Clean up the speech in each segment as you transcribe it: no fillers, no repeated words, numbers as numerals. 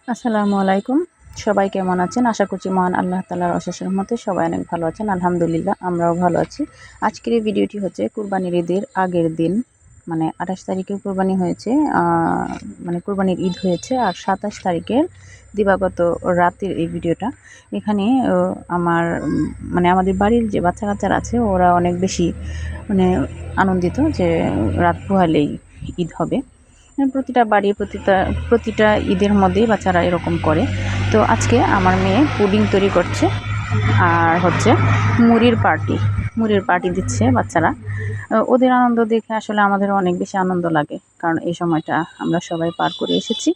আসসালামু আলাইকুম। সবাই কেমন আছেন? আশা করছি মহান আল্লাহ তাআলার অশেষ রহমতে সবাই অনেক ভালো আছেন। আলহামদুলিল্লাহ আমরাও ভালো আছি। আজকের এই ভিডিওটি হচ্ছে কুরবানির ঈদের আগের দিন, মানে ২৮ তারিখে কুরবানি হয়েছে, মানে কুরবানির ঈদ হয়েছে, আর ২৭ তারিখের দিবাগত রাতের এই ভিডিওটা। এখানে আমার মানে আমাদের বাড়ির যে বাচ্চা-কাচ্চারা আছে ওরা অনেক বেশি মানে আনন্দিত যে রাত পোহালেই ঈদ হবে। প্রতিটা বাড়ি প্রতিটা ঈদের মধ্যেই বাচ্চারা এরকম করে। তো আজকে আমার মেয়ে পুডিং তৈরি করছে, আর হচ্ছে মুড়ির পার্টি দিচ্ছে বাচ্চারা। ওদের আনন্দ দেখে আসলে আমাদের অনেক বেশি আনন্দ লাগে, কারণ এই সময়টা আমরা সবাই পার করে এসেছি।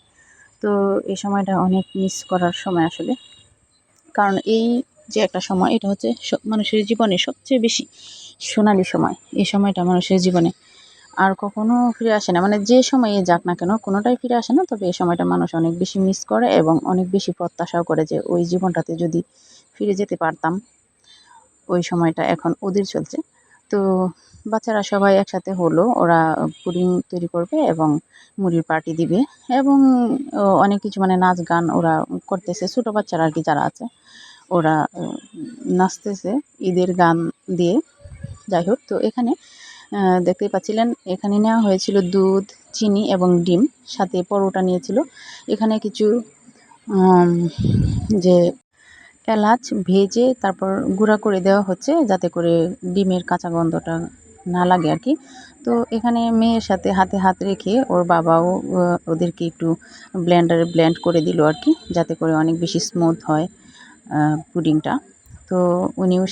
তো এই সময়টা অনেক মিস করার সময় আসলে, কারণ এই যে একটা সময়, এটা হচ্ছে মানুষের জীবনে সবচেয়ে বেশি সোনালি সময়। এই সময়টা মানুষের জীবনে আর কখনো ফিরে আসে না, মানে যে সময়ে যাক না কেন কোনোটাই ফিরে আসে না। তবে এই সময়টা মানুষ অনেক বেশি মিস করে এবং অনেক বেশি প্রত্যাশাও করে যে ওই জীবনটাতে যদি ফিরে যেতে পারতাম। ওই সময়টা এখন ওদের চলছে। তো বাচ্চারা সবাই একসাথে হলো, ওরা পুডিং তৈরি করবে এবং মুড়ির পার্টি দিবে এবং অনেক কিছু মানে নাচ গান ওরা করতেছে। ছোটো বাচ্চারা আর কি যারা আছে ওরা নাচতেছে ঈদের গান দিয়ে। যাই হোক, তো এখানে দেখতেই পাচ্ছিলেন, এখানে নেওয়া হয়েছিল দুধ, চিনি এবং ডিম, সাথে পরোটা নিয়েছিল। এখানে কিছু যে এলাচ ভেজে তারপর গুঁড়া করে দেওয়া হচ্ছে, যাতে করে ডিমের কাঁচা গন্ধটা না লাগে আর কি। তো এখানে মেয়ের সাথে হাতে হাত রেখে ওর বাবাও ওদেরকে একটু ব্লেন্ডারে ব্লেন্ড করে দিল আর কি, যাতে করে অনেক বেশি স্মুথ হয় পুডিংটা। তো উনিও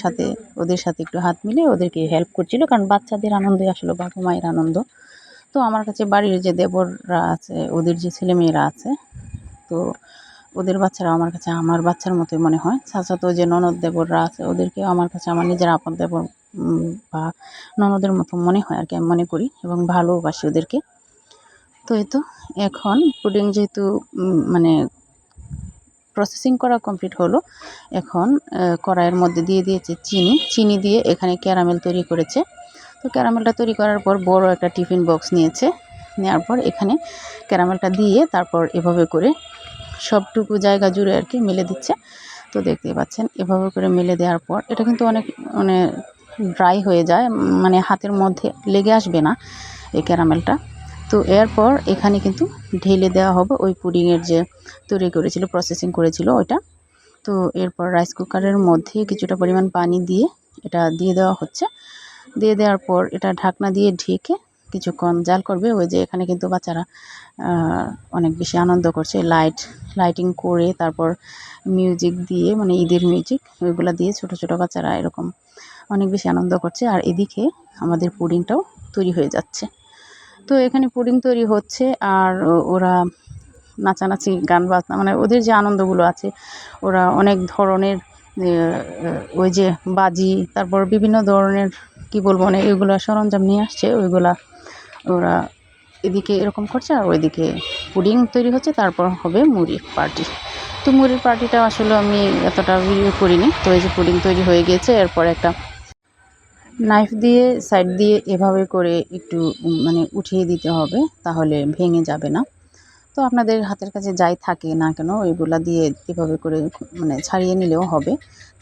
ওদের সাথে একটু হাত মিলে ওদেরকে হেল্প করছিল, কারণ বাচ্চাদের আনন্দই আসলে বাবা মায়ের আনন্দ। তো আমার কাছে বাড়ির যে দেবররা আছে, ওদের যে ছেলেমেয়েরা আছে, তো ওদের বাচ্চারা আমার কাছে আমার বাচ্চার মতোই মনে হয়। চাচাতো যে ননদ দেবররা আছে ওদেরকেও আমার কাছে আমার নিজের আপন দেবর বা ননদের মতো মনে হয় আর কি, আমি মনে করি এবং ভালোবাসি ওদেরকে। তো এই তো এখন পুডিং যেহেতু মানে প্রসেসিং করা কমপ্লিট হলো, এখন কড়াইয়ের মধ্যে দিয়ে দিয়েছে চিনি দিয়ে এখানে ক্যারামেল তৈরি করেছে। তো ক্যারামেলটা তৈরি করার পর বড় একটা টিফিন বক্স নেওয়ার পর এখানে ক্যারামেলটা দিয়ে তারপর এভাবে করে সবটুকু জায়গা জুড়ে আর কি মেলে দিচ্ছে। তো দেখতেই পাচ্ছেন, এভাবে করে মেলে দেওয়ার পর এটা কিন্তু অনেক মানে ড্রাই হয়ে যায়, মানে হাতের মধ্যে লেগে আসবে না এই ক্যারামেলটা। তো এরপর এখানে কিন্তু ঢেলে দেওয়া হবে ওই পুডিংয়ের যে তৈরি করেছিল, প্রসেসিং করেছিল ওইটা। তো এরপর রাইস কুকারের মধ্যে কিছুটা পরিমাণ পানি দিয়ে এটা দিয়ে দেওয়া হচ্ছে। দিয়ে দেওয়ার পর এটা ঢাকনা দিয়ে ঢেকে কিছুক্ষণ জাল করবে। ওই যে এখানে কিন্তু বাচ্চারা অনেক বেশি আনন্দ করছে, লাইটিং করে তারপর মিউজিক দিয়ে, মানে ঈদের মিউজিক ওইগুলো দিয়ে ছোটো ছোটো বাচ্চারা এরকম অনেক বেশি আনন্দ করছে। আর এদিকে আমাদের পুডিংটাও তৈরি হয়ে যাচ্ছে। তো এখানে পুডিং তৈরি হচ্ছে আর ওরা নাচানাচি গান বাজনা, মানে ওদের যে আনন্দগুলো আছে, ওরা অনেক ধরনের ওই যে বাজি, তারপর বিভিন্ন ধরনের কি বলবো, মানে এগুলো সরঞ্জাম নিয়ে আসছে, ওইগুলা ওরা এদিকে এরকম করছে আর ওইদিকে পুডিং তৈরি হচ্ছে। তারপর হবে মুড়ির পার্টি। তো মুড়ির পার্টিটা আসলে আমি এতটা ভিডিও করিনি। তো এই যে পুডিং তৈরি হয়ে গিয়েছে, এরপর একটা নাইফ দিয়ে সাইড দিয়ে এভাবে করে একটু মানে উঠিয়ে দিতে হবে, তাহলে ভেঙে যাবে না। তো আপনাদের হাতের কাছে যাই থাকে না কেন ওইগুলা দিয়ে এভাবে করে মানে ছাড়িয়ে নিলেও হবে।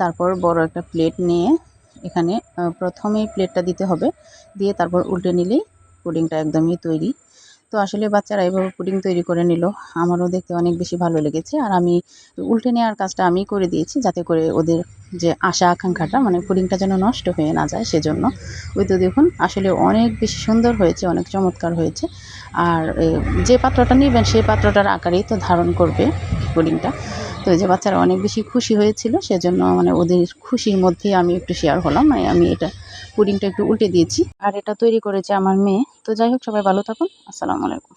তারপর বড় একটা প্লেট নিয়ে এখানে প্রথমেই প্লেটটা দিতে হবে, দিয়ে তারপর উল্টে নিলেই পুডিংটা একদমই তৈরি। তো আসলে বাচ্চারা এভাবে পুডিং তৈরি করে নিল, আমারও দেখতে অনেক বেশি ভালো লেগেছে। আর আমি উল্টে নেওয়ার কাজটা আমি করে দিয়েছি, যাতে করে ওদের যে আশা আকাঙ্ক্ষাটা, মানে পুডিংটা যেন নষ্ট হয়ে না যায় সেজন্য। ওই তো দেখুন, আসলে অনেক বেশি সুন্দর হয়েছে, অনেক চমৎকার হয়েছে। আর যে পাত্রটা নেবেন সেই পাত্রটার আকারেই তো ধারণ করবে পুডিংটা। তো এই যে বাচ্চারা অনেক বেশি খুশি হয়েছিল, সেজন্য মানে ওদের খুশির মধ্যেই আমি একটু শেয়ার হলাম, মানে আমি এটা পুডিংটা একটু উল্টে দিয়েছি। আর এটা তৈরি করেছে আমার মেয়ে। তো যাই হোক, সবাই ভালো থাকুন। আসসালামু আলাইকুম।